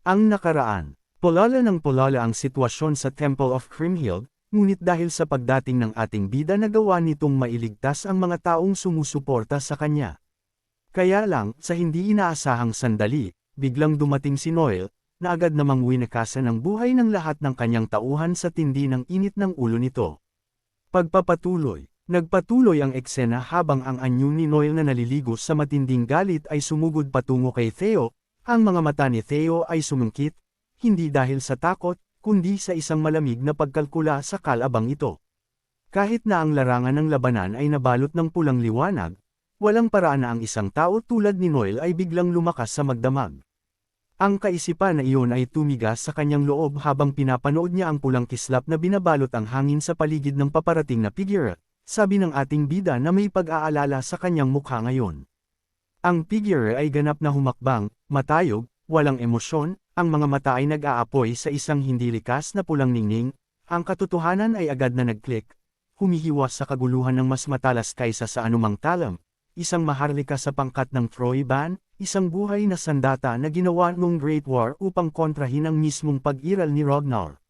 Ang nakaraan. Polala ng polala ang sitwasyon sa Temple of Kriemhild, ngunit dahil sa pagdating ng ating bida nagawa nitong mailigtas ang mga taong sumusuporta sa kanya. Kaya lang, sa hindi inaasahang sandali, biglang dumating si Noel, na agad namang winakasan ng buhay ng lahat ng kanyang tauhan sa tindi ng init ng ulo nito. Pagpapatuloy. Nagpatuloy ang eksena habang ang anyo ni Noel na naliligo sa matinding galit ay sumugod patungo kay Theo. Ang mga mata ni Theo ay sumungkit, hindi dahil sa takot, kundi sa isang malamig na pagkalkula sa kalabang ito. Kahit na ang larangan ng labanan ay nabalot ng pulang liwanag, walang paraan na ang isang tao tulad ni Noel ay biglang lumakas sa magdamag. Ang kaisipan na iyon ay tumigas sa kanyang loob habang pinapanood niya ang pulang kislap na binabalot ang hangin sa paligid ng paparating na figure, sabi ng ating bida na may pag-aalala sa kanyang mukha ngayon. Ang figure ay ganap na humakbang, matayog, walang emosyon, ang mga mata ay nag-aapoy sa isang hindi likas na pulang ningning, ang katotohanan ay agad na nag-click, humihiwas sa kaguluhan ng mas matalas kaysa sa anumang talam, isang maharlika sa pangkat ng Troiban, isang buhay na sandata na ginawa noong Great War upang kontrahin ang mismong pag-iral ni Ragnar.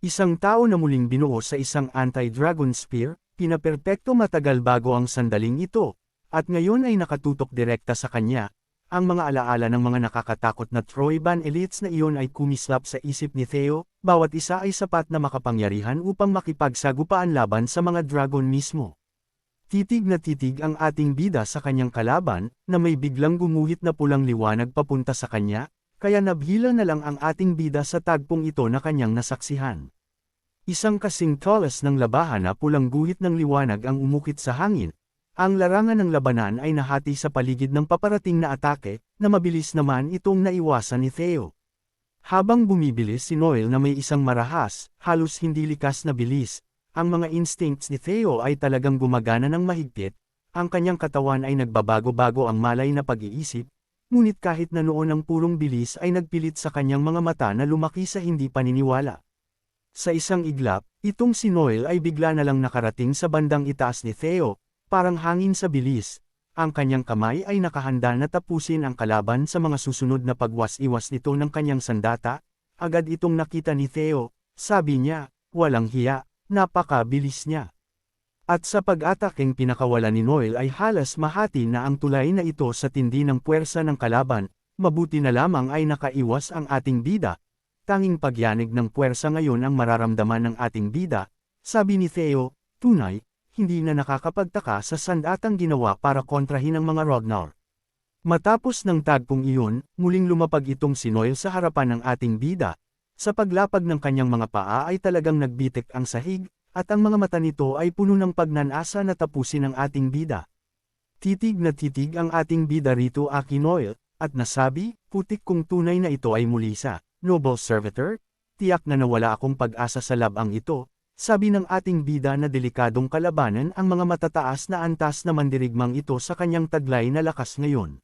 Isang tao na muling binuo sa isang anti-dragon spear, pinaperpekto matagal bago ang sandaling ito. At ngayon ay nakatutok direkta sa kanya, ang mga alaala ng mga nakakatakot na Troiban elites na iyon ay kumislap sa isip ni Theo, bawat isa ay sapat na makapangyarihan upang makipagsagupaan laban sa mga dragon mismo. Titig na titig ang ating bida sa kanyang kalaban, na may biglang gumuhit na pulang liwanag papunta sa kanya, kaya nabhila na lang ang ating bida sa tagpong ito na kanyang nasaksihan. Isang kasing talas ng labahan na pulang guhit ng liwanag ang umukit sa hangin. Ang larangan ng labanan ay nahati sa paligid ng paparating na atake, na mabilis naman itong naiwasan ni Theo. Habang bumibilis si Noel na may isang marahas, halos hindi likas na bilis, ang mga instincts ni Theo ay talagang gumagana ng mahigpit, ang kanyang katawan ay nagbabago-bago ang malay na pag-iisip, ngunit kahit na noon ang purong bilis ay nagpilit sa kanyang mga mata na lumaki sa hindi paniniwala. Sa isang iglap, itong si Noel ay bigla na lang nakarating sa bandang itaas ni Theo. Parang hangin sa bilis, ang kanyang kamay ay nakahanda na tapusin ang kalaban sa mga susunod na pagwas-iwas nito ng kanyang sandata, agad itong nakita ni Theo, sabi niya, walang hiya, napakabilis niya. At sa pag-ataking pinakawala ni Noel ay halos mahati na ang tulay na ito sa tindi ng puwersa ng kalaban, mabuti na lamang ay nakaiwas ang ating bida, tanging pagyanig ng puwersa ngayon ang mararamdaman ng ating bida, sabi ni Theo, tunay, hindi na nakakapagtaka sa sandatang ginawa para kontrahin ang mga Ragnar. Matapos ng tagpong iyon, muling lumapag itong si Noel sa harapan ng ating bida. Sa paglapag ng kanyang mga paa ay talagang nagbitik ang sahig, at ang mga mata nito ay puno ng pagnanasa na tapusin ang ating bida. Titig na titig ang ating bida rito Aki Noel, at nasabi, putik kung tunay na ito ay muli sa noble servitor, tiyak na nawala akong pag-asa sa labang ito. Sabi ng ating bida na delikadong kalabanan ang mga matataas na antas na mandirigmang ito sa kanyang taglay na lakas ngayon.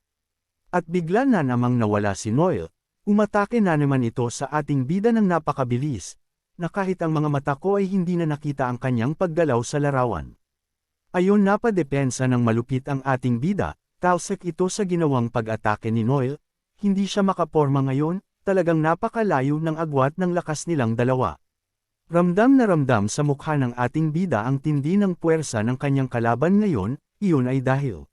At bigla na namang nawala si Noel, umatake na naman ito sa ating bida ng napakabilis, na kahit ang mga mata ko ay hindi na nakita ang kanyang paggalaw sa larawan. Ayon napadepensa ng malupit ang ating bida, talsik ito sa ginawang pag-atake ni Noel, hindi siya makaporma ngayon, talagang napakalayo ng agwat ng lakas nilang dalawa. Ramdam na ramdam sa mukha ng ating bida ang tindi ng puwersa ng kanyang kalaban ngayon, iyon ay dahil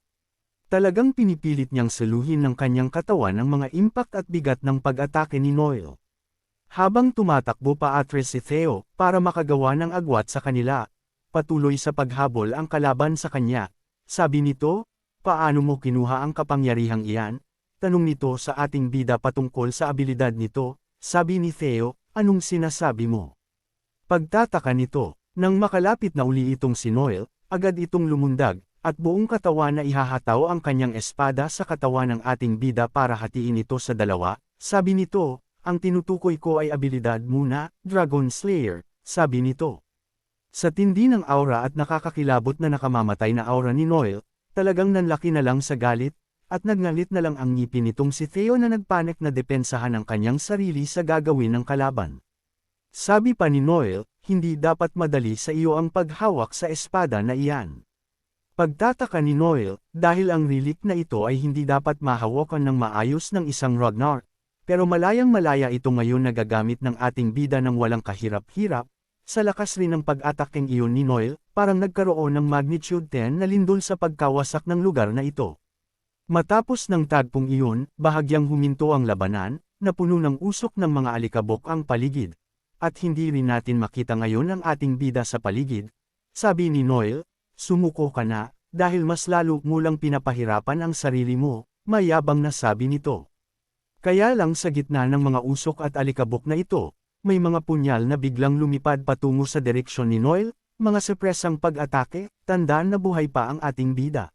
talagang pinipilit niyang saluhin ng kanyang katawan ang mga impact at bigat ng pag-atake ni Noel. Habang tumatakbo pa atras si Theo, para makagawa ng agwat sa kanila, patuloy sa paghabol ang kalaban sa kanya. Sabi nito, paano mo kinuha ang kapangyarihang iyan? Tanong nito sa ating bida patungkol sa abilidad nito, sabi ni Theo, anong sinasabi mo? Pagtataka nito, nang makalapit na uli itong si Noel, agad itong lumundag, at buong katawan na ihahataw ang kanyang espada sa katawan ng ating bida para hatiin ito sa dalawa. Sabi nito, ang tinutukoy ko ay abilidad muna, Dragon Slayer, sabi nito. Sa tindi ng aura at nakakakilabot na nakamamatay na aura ni Noel, talagang nanlaki na lang sa galit, at nagngalit na lang ang ngipin nitong si Theo na nagpanik na depensahan ang kanyang sarili sa gagawin ng kalaban. Sabi pa ni Noel, hindi dapat madali sa iyo ang paghawak sa espada na iyan. Pagtataka ni Noel, dahil ang relic na ito ay hindi dapat mahawakan ng maayos ng isang Ragnar, Pero malayang-malaya ito ngayon nagagamit ng ating bida ng walang kahirap-hirap, sa lakas rin ng pag-atakeng iyon ni Noel, parang nagkaroon ng magnitude 10 na lindol sa pagkawasak ng lugar na ito. Matapos ng tagpong iyon, bahagyang huminto ang labanan, na puno ng usok ng mga alikabok ang paligid. At hindi rin natin makita ngayon ang ating bida sa paligid. Sabi ni Noel, sumuko ka na, dahil mas lalo mo lang pinapahirapan ang sarili mo, mayabang na sabi nito. Kaya lang sa gitna ng mga usok at alikabok na ito, may mga punyal na biglang lumipad patungo sa direksyon ni Noel, mga sepresang pag-atake, tandaan na buhay pa ang ating bida.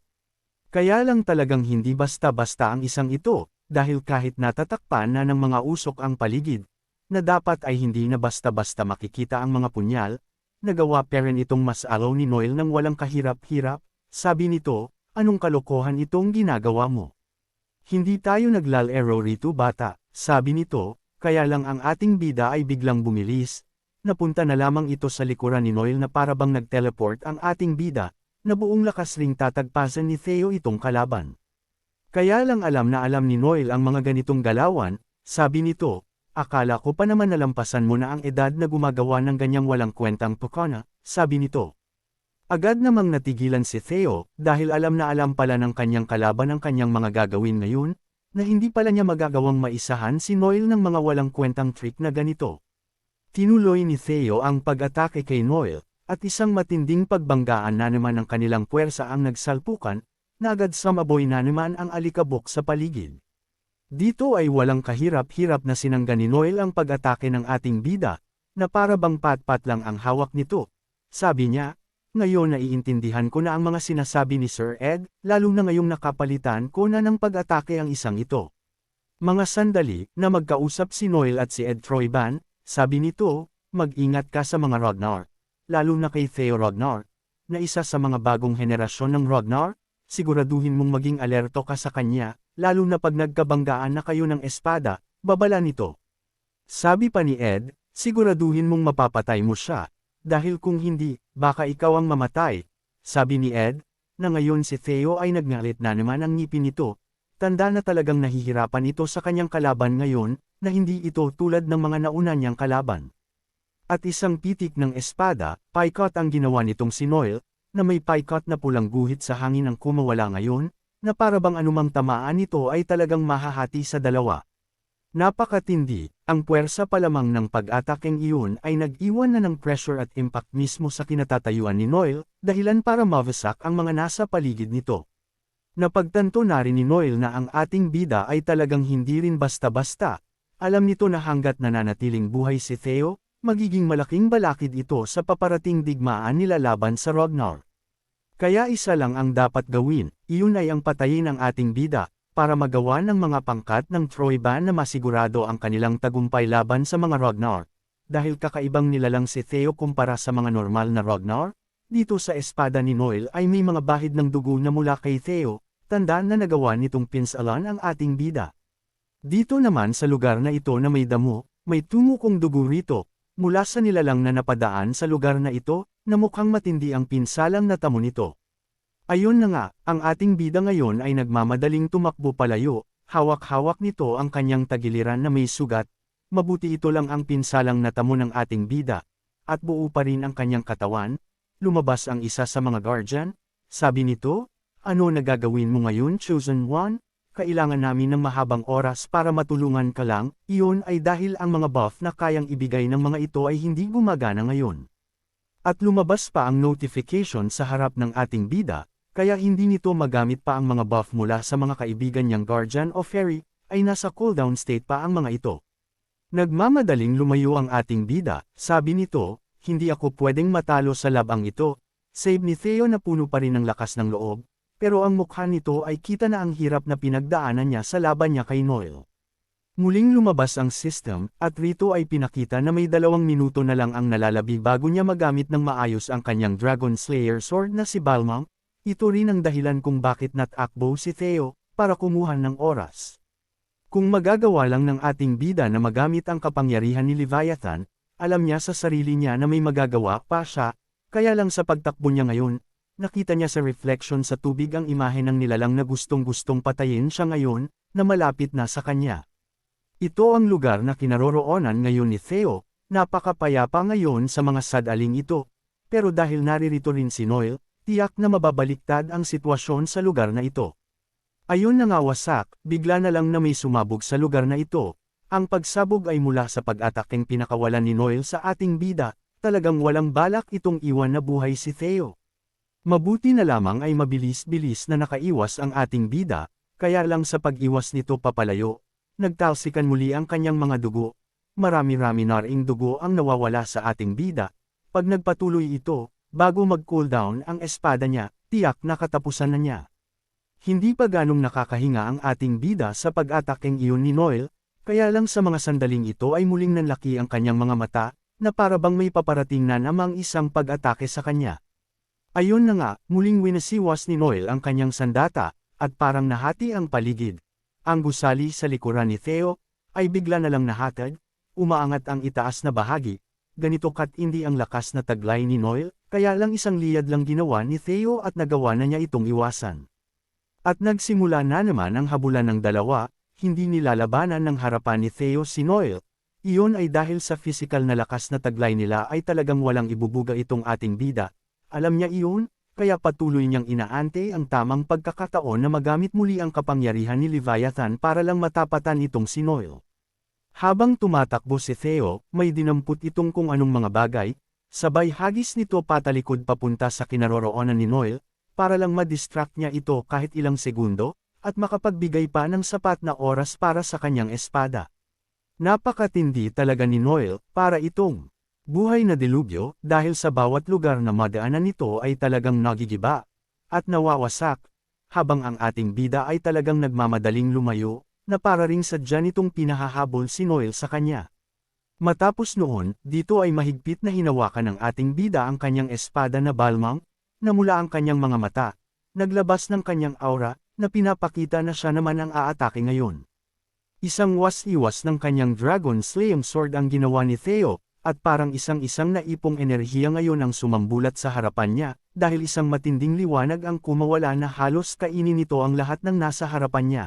Kaya lang talagang hindi basta-basta ang isang ito, dahil kahit natatakpan na ng mga usok ang paligid, na dapat ay hindi na basta-basta makikita ang mga punyal, nagawa pa rin itong mas araw ni Noel ng walang kahirap-hirap, sabi nito, anong kalokohan itong ginagawa mo? Hindi tayo naglalaro rito bata, sabi nito, kaya lang ang ating bida ay biglang bumilis, napunta na lamang ito sa likuran ni Noel na parabang nag-teleport ang ating bida, na buong lakas ring tatagpasan ni Theo itong kalaban. Kaya lang alam na alam ni Noel ang mga ganitong galawan, sabi nito, akala ko pa naman nalampasan mo na ang edad na gumagawa ng ganyang walang kwentang pukana, sabi nito. Agad namang natigilan si Theo, dahil alam na alam pala ng kanyang kalaban ang kanyang mga gagawin ngayon, na hindi pala niya magagawang maisahan si Noel ng mga walang kwentang trick na ganito. Tinuloy ni Theo ang pag-atake kay Noel, at isang matinding pagbanggaan na naman ng kanilang puwersa ang nagsalpukan, na agad sumaboy na naman ang alikabok sa paligid. Dito ay walang kahirap-hirap na sinangga ni Noel ang pag-atake ng ating bida, na para bang pat-pat lang ang hawak nito. Sabi niya, ngayon naiintindihan ko na ang mga sinasabi ni Sir Ed, lalo na ngayong nakapalitan ko na ng pag-atake ang isang ito. Mga sandali, na magkausap si Noel at si Ed Troyban, sabi nito, mag-ingat ka sa mga Ragnar, lalo na kay Theo Ragnar, na isa sa mga bagong henerasyon ng Ragnar, siguraduhin mong maging alerto ka sa kanya, lalo na pag nagkabanggaan na kayo ng espada, babala nito. Sabi pa ni Ed, siguraduhin mong mapapatay mo siya. Dahil kung hindi, baka ikaw ang mamatay, sabi ni Ed, na ngayon si Theo ay nagngalit na naman ang ngipin nito, tanda na talagang nahihirapan ito sa kanyang kalaban ngayon, na hindi ito tulad ng mga nauna niyang kalaban. At isang pitik ng espada, paikot ang ginawa nitong si Noel, na may paikot na pulang guhit sa hangin ang kumawala ngayon, na parabang anumang tamaan nito ay talagang mahahati sa dalawa. Napakatindi, ang puwersa pa lamang ng pag-atakeng iyon ay nag-iwan na ng pressure at impact mismo sa kinatatayuan ni Noel, dahilan para mawasak ang mga nasa paligid nito. Napagtanto na rin ni Noel na ang ating bida ay talagang hindi rin basta-basta, alam nito na hanggat nananatiling buhay si Theo, magiging malaking balakid ito sa paparating digmaan nila laban sa Ragnar. Kaya isa lang ang dapat gawin, iyon ay ang patayin ang ating bida, para magawa ng mga pangkat ng Troyban na masigurado ang kanilang tagumpay laban sa mga Ragnar. Dahil kakaibang nilalang si Theo kumpara sa mga normal na Ragnar, dito sa espada ni Noel ay may mga bahid ng dugo na mula kay Theo, tandaan na nagawa nitong pinsalan ang ating bida. Dito naman sa lugar na ito na may damo, may tumukong dugo rito, mula sa nilalang na napadaan sa lugar na ito, na mukhang matindi ang pinsalang natamo nito. Ayun na nga, ang ating bida ngayon ay nagmamadaling tumakbo palayo, hawak-hawak nito ang kanyang tagiliran na may sugat, mabuti ito lang ang pinsalang natamo ng ating bida, at buo pa rin ang kanyang katawan, lumabas ang isa sa mga guardian, sabi nito, ano nagagawin mo ngayon Chosen One? Kailangan namin ng mahabang oras para matulungan ka lang, iyon ay dahil ang mga buff na kayang ibigay ng mga ito ay hindi gumagana ngayon. At lumabas pa ang notification sa harap ng ating bida, kaya hindi nito magamit pa ang mga buff mula sa mga kaibigan niyang guardian o fairy, ay nasa cooldown state pa ang mga ito. Nagmamadaling lumayo ang ating bida, sabi nito, hindi ako pwedeng matalo sa labang ito, save ni Theo na puno pa rin ng lakas ng loob, pero ang mukha nito ay kita na ang hirap na pinagdaanan niya sa laban niya kay Noel. Muling lumabas ang system, at rito ay pinakita na may 2 minuto na lang ang nalalabi bago niya magamit ng maayos ang kanyang Dragon Slayer sword na si Balmung. Ito rin ang dahilan kung bakit natakbo si Theo, para kumuha ng oras. Kung magagawa lang ng ating bida na magamit ang kapangyarihan ni Leviathan, alam niya sa sarili niya na may magagawa pa siya, kaya lang sa pagtakbo niya ngayon, nakita niya sa reflection sa tubig ang imahe ng nilalang na gustong-gustong patayin siya ngayon, na malapit na sa kanya. Ito ang lugar na kinaroroonan ngayon ni Theo, napakapayapa ngayon sa mga sadaling ito, pero dahil naririto rin si Noel, tiyak na mababaliktad ang sitwasyon sa lugar na ito. Ayon na nga wasak, bigla na lang na may sumabog sa lugar na ito. Ang pagsabog ay mula sa pag-atakeng pinakawalan ni Noel sa ating bida, talagang walang balak itong iwan na buhay si Theo. Mabuti na lamang ay mabilis-bilis na nakaiwas ang ating bida, kaya lang sa pag-iwas nito papalayo, nagtalsikan muli ang kanyang mga dugo. Marami-rami na ring dugo ang nawawala sa ating bida. Pag nagpatuloy ito, bago mag-cool down ang espada niya, tiyak na katapusan na niya. Hindi pa ganong nakakahinga ang ating bida sa pag-atakeng iyon ni Noel, kaya lang sa mga sandaling ito ay muling nanlaki ang kanyang mga mata, na para bang may paparating na namang isang pag-atake sa kanya. Ayon na nga, muling winasiwas ni Noel ang kanyang sandata, at parang nahati ang paligid. Ang gusali sa likuran ni Theo, ay bigla na lang nahatag, umaangat ang itaas na bahagi, ganito katindi ang lakas na taglay ni Noel, kaya lang isang liyad lang ginawa ni Theo at nagawa na niya itong iwasan. At nagsimula na naman ang habulan ng dalawa, hindi nilalabanan ng harapan ni Theo si Noel. Iyon ay dahil sa physical na lakas na taglay nila ay talagang walang ibubuga itong ating bida. Alam niya iyon, kaya patuloy niyang inaante ang tamang pagkakataon na magamit muli ang kapangyarihan ni Leviathan para lang matapatan itong si Noel. Habang tumatakbo si Theo, may dinampot itong kung anong mga bagay, sabay hagis nito patalikod papunta sa kinaroroonan ni Noel, para lang ma-distract niya ito kahit ilang segundo, at makapagbigay pa ng sapat na oras para sa kanyang espada. Napakatindi talaga ni Noel, para itong buhay na delubyo, dahil sa bawat lugar na madaanan nito ay talagang nagigiba, at nawawasak, habang ang ating bida ay talagang nagmamadaling lumayo, na para ring sadya nitong pinahahabol si Noel sa kanya. Matapos noon, dito ay mahigpit na hinawakan ng ating bida ang kanyang espada na balmang, na mula ang kanyang mga mata, naglabas ng kanyang aura, na pinapakita na siya naman ang aatake ngayon. Isang was-iwas ng kanyang Dragon Slaying Sword ang ginawa ni Theo, at parang isang-isang naipong enerhiya ngayon ang sumambulat sa harapan niya, dahil isang matinding liwanag ang kumawala na halos kainin nito ang lahat ng nasa harapan niya.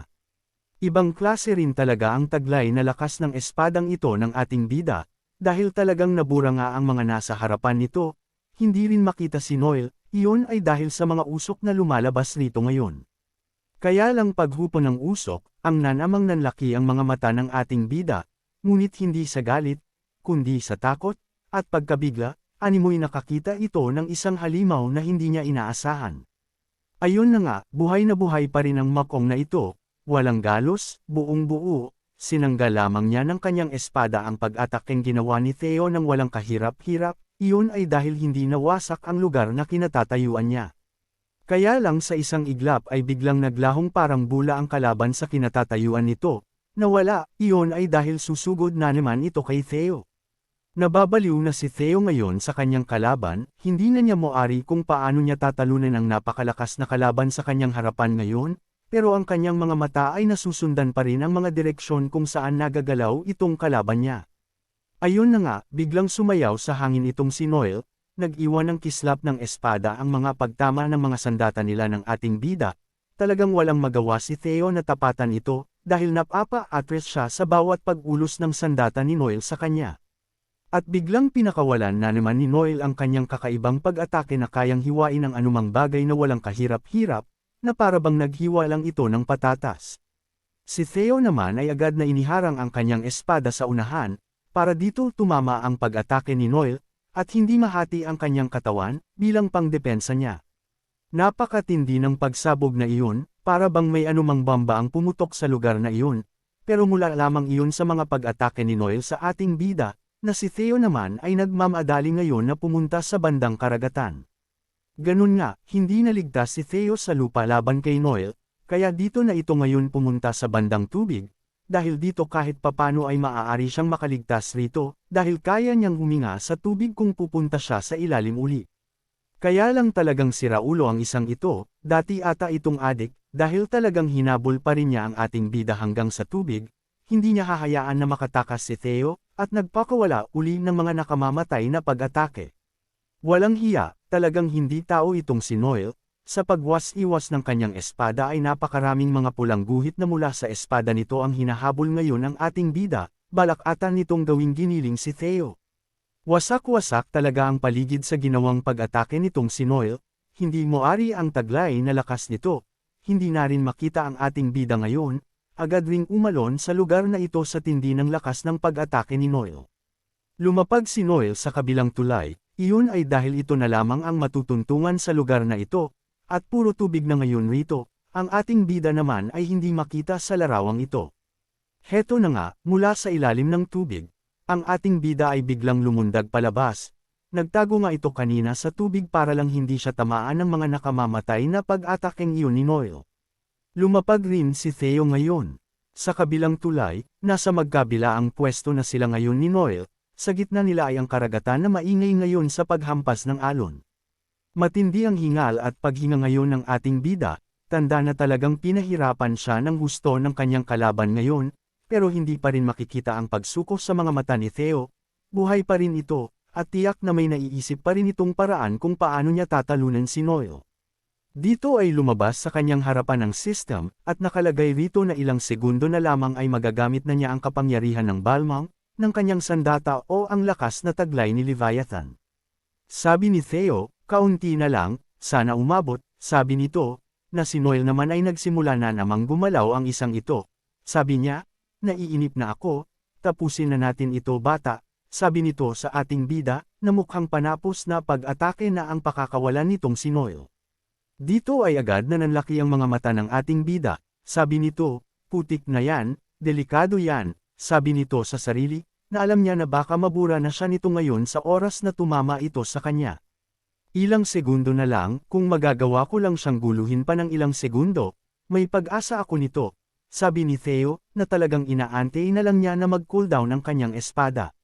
Ibang klase rin talaga ang taglay na lakas ng espadang ito ng ating bida, dahil talagang nabura nga ang mga nasa harapan nito, hindi rin makita si Noel, iyon ay dahil sa mga usok na lumalabas rito ngayon. Kaya lang paghupo ng usok, ang nanamang nanlaki ang mga mata ng ating bida, ngunit hindi sa galit, kundi sa takot, at pagkabigla, animoy nakakita ito ng isang halimaw na hindi niya inaasahan. Ayun na nga, buhay na buhay pa rin ang makong na ito, walang galos, buong buo, sinanggal lamang niya ng kanyang espada ang pag-atakeng ginawa ni Theo ng walang kahirap-hirap, iyon ay dahil hindi nawasak ang lugar na kinatatayuan niya. Kaya lang sa isang iglap ay biglang naglahong parang bula ang kalaban sa kinatatayuan nito, nawala, iyon ay dahil susugod na naman ito kay Theo. Nababaliw na si Theo ngayon sa kanyang kalaban, hindi na niya moari kung paano niya tatalunan ang napakalakas na kalaban sa kanyang harapan ngayon, pero ang kanyang mga mata ay nasusundan pa rin ang mga direksyon kung saan nagagalaw itong kalaban niya. Ayun na nga, biglang sumayaw sa hangin itong si Noel, nag-iwan ng kislap ng espada ang mga pagtama ng mga sandata nila ng ating bida, talagang walang magawa si Theo na tapatan ito, dahil napapa-atras siya sa bawat pag-ulos ng sandata ni Noel sa kanya. At biglang pinakawalan na naman ni Noel ang kanyang kakaibang pag-atake na kayang hiwain ang anumang bagay na walang kahirap-hirap, na para bang naghiwa lang ito ng patatas. Si Theo naman ay agad na iniharang ang kanyang espada sa unahan, para dito tumama ang pag-atake ni Noel, at hindi mahati ang kanyang katawan, bilang pangdepensa niya. Napakatindi ng pagsabog na iyon, para bang may anumang bomba ang pumutok sa lugar na iyon, pero mula lamang iyon sa mga pag-atake ni Noel sa ating bida, na si Theo naman ay nagmamadali ngayon na pumunta sa bandang karagatan. Ganun nga, hindi naligtas si Theo sa lupa laban kay Noel, kaya dito na ito ngayon pumunta sa bandang tubig, dahil dito kahit papano ay maaari siyang makaligtas rito, dahil kaya niyang huminga sa tubig kung pupunta siya sa ilalim uli. Kaya lang talagang siraulo ang isang ito, dati ata itong adik, dahil talagang hinabol pa rin niya ang ating bida hanggang sa tubig, hindi niya hahayaan na makatakas si Theo, at nagpakawala uli ng mga nakamamatay na pag-atake. Walang hiya, talagang hindi tao itong si Noel, Sa pagwas-iwas ng kanyang espada ay napakaraming mga pulang guhit na mula sa espada nito ang hinahabol ngayon ng ating bida, balak ata nitong gawing giniling si Theo. Wasak-wasak talaga ang paligid sa ginawang pag-atake nitong si Noel, hindi moari ang taglay na lakas nito, hindi na rin makita ang ating bida ngayon, agad ring umalon sa lugar na ito sa tindi ng lakas ng pag-atake ni Noel. Lumapag si Noel sa kabilang tulay, iyon ay dahil ito na lamang ang matutuntungan sa lugar na ito, at puro tubig na ngayon rito, ang ating bida naman ay hindi makita sa larawang ito. Heto na nga, mula sa ilalim ng tubig, ang ating bida ay biglang lumundag palabas. Nagtago nga ito kanina sa tubig para lang hindi siya tamaan ng mga nakamamatay na pag-atakeng iyon ni Noel. Lumapag rin si Theo ngayon. Sa kabilang tulay, nasa magkabila ang pwesto na sila ngayon ni Noel, sa gitna nila ay ang karagatan na maingay ngayon sa paghampas ng alon. Matindi ang hingal at paghinga ngayon ng ating bida, tanda na talagang pinahirapan siya ng husto ng kanyang kalaban ngayon, pero hindi pa rin makikita ang pagsuko sa mga mata ni Theo, buhay pa rin ito, at tiyak na may naiisip pa rin itong paraan kung paano niya tatalunan si Noel. Dito ay lumabas sa kanyang harapan ang system, at nakalagay rito na ilang segundo na lamang ay magagamit na niya ang kapangyarihan ng Balmang, ng kanyang sandata o ang lakas na taglay ni Leviathan. Sabi ni Theo, kaunti na lang, sana umabot, sabi nito, na si Noel naman ay nagsimula na namang gumalaw ang isang ito. Sabi niya, naiinip na ako, tapusin na natin ito bata, sabi nito sa ating bida, na mukhang panapos na pag-atake na ang pakakawalan nitong si Noel. Dito ay agad na nanlaki ang mga mata ng ating bida, sabi nito, putik na yan, delikado yan, sabi nito sa sarili, na alam niya na baka mabura na siya nito ngayon sa oras na tumama ito sa kanya. Ilang segundo na lang, kung magagawa ko lang siyang guluhin pa ng ilang segundo, may pag-asa ako nito, sabi ni Theo, na talagang inaantay na lang niya na mag-cooldown ang kanyang espada.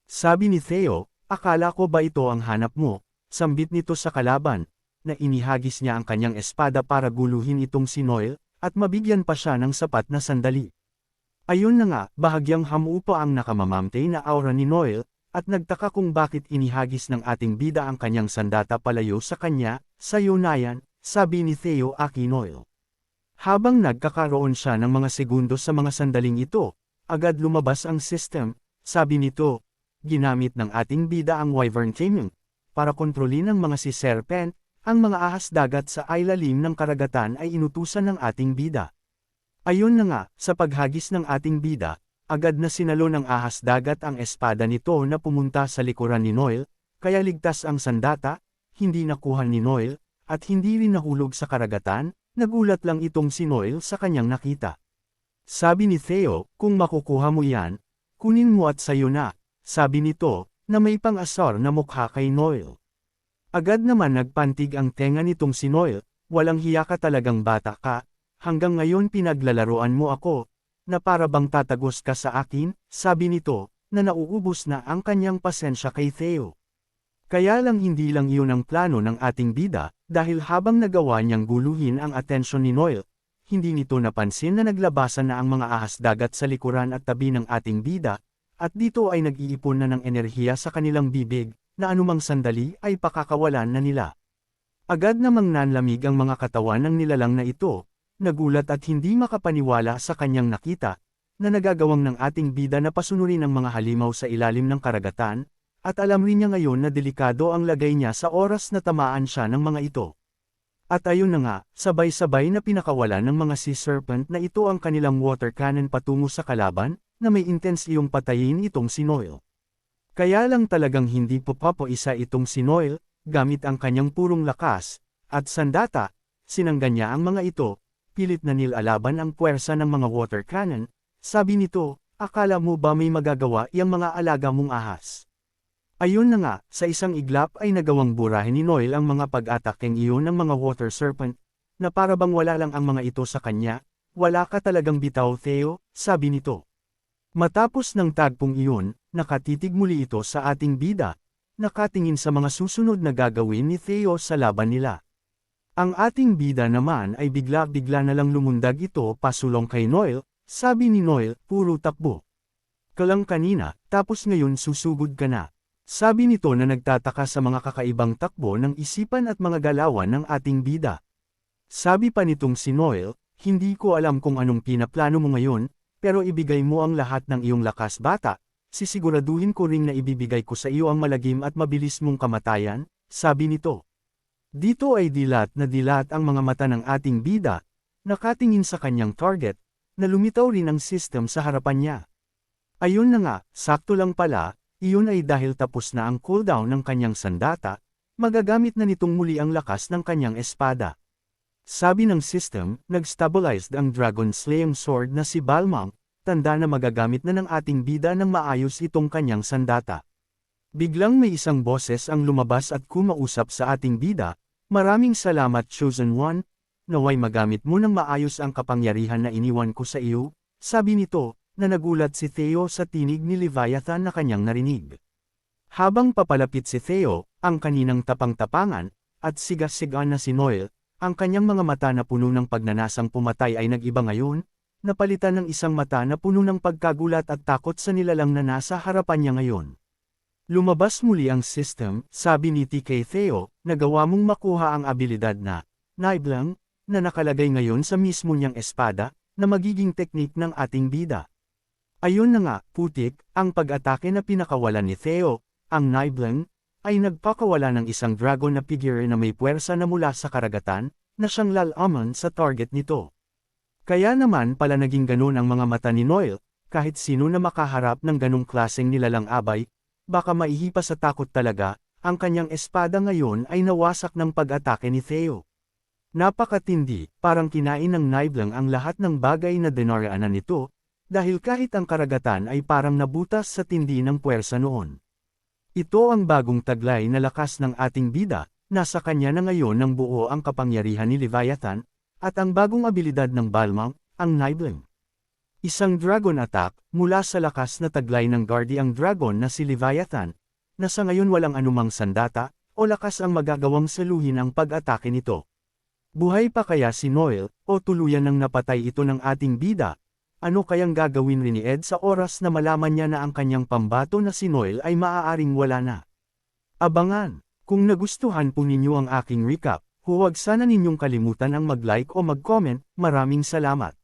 Sabi ni Theo, akala ko ba ito ang hanap mo, sambit nito sa kalaban, na inihagis niya ang kanyang espada para guluhin itong si Noel, at mabigyan pa siya ng sapat na sandali. Ayun na nga, bahagyang hamupa ang nakamamamtay na aura ni Noel, at nagtaka kung bakit inihagis ng ating bida ang kanyang sandata palayo sa kanya, sayo na yan, sabi ni Theo Aki Noel. Habang nagkakaroon siya ng mga segundo sa mga sandaling ito, agad lumabas ang system, sabi nito, ginamit ng ating bida ang Wyvern Taming, para kontrolin ng mga si Serpent, ang mga ahas dagat sa ilalim ng karagatan ay inutusan ng ating bida. Ayun na nga, sa paghagis ng ating bida, agad na sinalo ng ahas dagat ang espada nito na pumunta sa likuran ni Noel, kaya ligtas ang sandata, hindi nakuha ni Noel, at hindi rin nahulog sa karagatan, nagulat lang itong si Noel sa kanyang nakita. Sabi ni Theo, kung makukuha mo yan, kunin mo at sayo na, sabi nito, na may pang-asar na mukha kay Noel. Agad naman nagpantig ang tenga nitong si Noel, walang hiya ka talagang bata ka, hanggang ngayon pinaglalaroan mo ako, na para bang tatagos ka sa akin, sabi nito, na nauubos na ang kanyang pasensya kay Theo. Kaya lang hindi lang iyon ang plano ng ating bida, dahil habang nagawa niyang guluhin ang atensyon ni Noel, hindi nito napansin na naglabasan na ang mga ahas dagat sa likuran at tabi ng ating bida, at dito ay nag-iipon na ng enerhiya sa kanilang bibig, na anumang sandali ay pakakawalan na nila. Agad namang nanlamig ang mga katawan ng nilalang na ito, nagulat at hindi makapaniwala sa kanyang nakita, na nagagawang ng ating bida na pasunurin ang mga halimaw sa ilalim ng karagatan, at alam rin niya ngayon na delikado ang lagay niya sa oras na tamaan siya ng mga ito. At ayun na nga, sabay-sabay na pinakawalan ng mga Sea Serpent na ito ang kanilang water cannon patungo sa kalaban, na may intense iyong patayin itong si Noel. Kaya lang talagang hindi isa itong si Noel, gamit ang kanyang purong lakas, at sandata, sinanggan niya ang mga ito, pilit na nilalaban ang puwersa ng mga water cannon, sabi nito, akala mo ba may magagawa iyang mga alaga mong ahas? Ayun na nga, sa isang iglap ay nagawang burahin ni Noel ang mga pag-atakeng iyon ng mga water serpent, na para bang wala lang ang mga ito sa kanya, wala ka talagang bitaw Theo, sabi nito. Matapos ng tagpong iyon, nakatitig muli ito sa ating bida, nakatingin sa mga susunod na gagawin ni Theo sa laban nila. Ang ating bida naman ay bigla-bigla na lang lumundag ito pasulong kay Noel, sabi ni Noel, puro takbo. Kalang kanina, tapos ngayon susugod ka na. Sabi nito na nagtataka sa mga kakaibang takbo ng isipan at mga galawan ng ating bida. Sabi pa nitong si Noel, hindi ko alam kung anong pinaplano mo ngayon, pero ibigay mo ang lahat ng iyong lakas bata, sisiguraduhin ko ring na ibibigay ko sa iyo ang malagim at mabilis mong kamatayan, sabi nito. Dito ay dilat na dilat ang mga mata ng ating bida, nakatingin sa kanyang target, na lumitaw rin ang system sa harapan niya. Ayun na nga, sakto lang pala, iyon ay dahil tapos na ang cooldown ng kanyang sandata, magagamit na nitong muli ang lakas ng kanyang espada. Sabi ng system, nag-stabilized ang Dragon Slaying Sword na si Balmang, tanda na magagamit na ng ating bida ng maayos itong kanyang sandata. Biglang may isang boses ang lumabas at kumausap sa ating bida, maraming salamat Chosen One, naway magamit mo ng maayos ang kapangyarihan na iniwan ko sa iyo, sabi nito, na nagulat si Theo sa tinig ni Leviathan na kanyang narinig. Habang papalapit si Theo, ang kaninang tapang-tapangan, at sigas-sigaan na si Noel, ang kanyang mga mata na puno ng pagnanasang pumatay ay nag-iba ngayon, napalitan ng isang mata na puno ng pagkagulat at takot sa nilalang na nasa harapan niya ngayon. Lumabas muli ang system, sabi ni TK Theo, nagawa mong makuha ang abilidad na Naiblang, na nakalagay ngayon sa mismo niyang espada, na magiging teknik ng ating bida. Ayun na nga, putik, ang pag-atake na pinakawalan ni Theo, ang Naiblang, ay nagpakawala ng isang dragon na figure na may puwersa na mula sa karagatan, na siyang lalaman sa target nito. Kaya naman pala naging ganun ang mga mata ni Noel, kahit sino na makaharap ng ganung klaseng nilalang abay, baka maihipa sa takot talaga, ang kanyang espada ngayon ay nawasak ng pag-atake ni Theo. Napakatindi, parang kinain ng Naiblang ang lahat ng bagay na dinaraanan nito, dahil kahit ang karagatan ay parang nabutas sa tindi ng puwersa noon. Ito ang bagong taglay na lakas ng ating bida, nasa kanya na ngayon ng buo ang kapangyarihan ni Leviathan, at ang bagong abilidad ng Balmang, ang Naiblang. Isang dragon attack, mula sa lakas na taglay ng guardiang dragon na si Leviathan, na sa ngayon walang anumang sandata, o lakas ang magagawang saluhin ang pag-atake nito. Buhay pa kaya si Noel, o tuluyan ng napatay ito ng ating bida? Ano kayang gagawin rin ni Ed sa oras na malaman niya na ang kanyang pambato na si Noel ay maaaring wala na? Abangan! Kung nagustuhan po ninyo ang aking recap, huwag sana ninyong kalimutan ang mag-like o mag-comment, maraming salamat.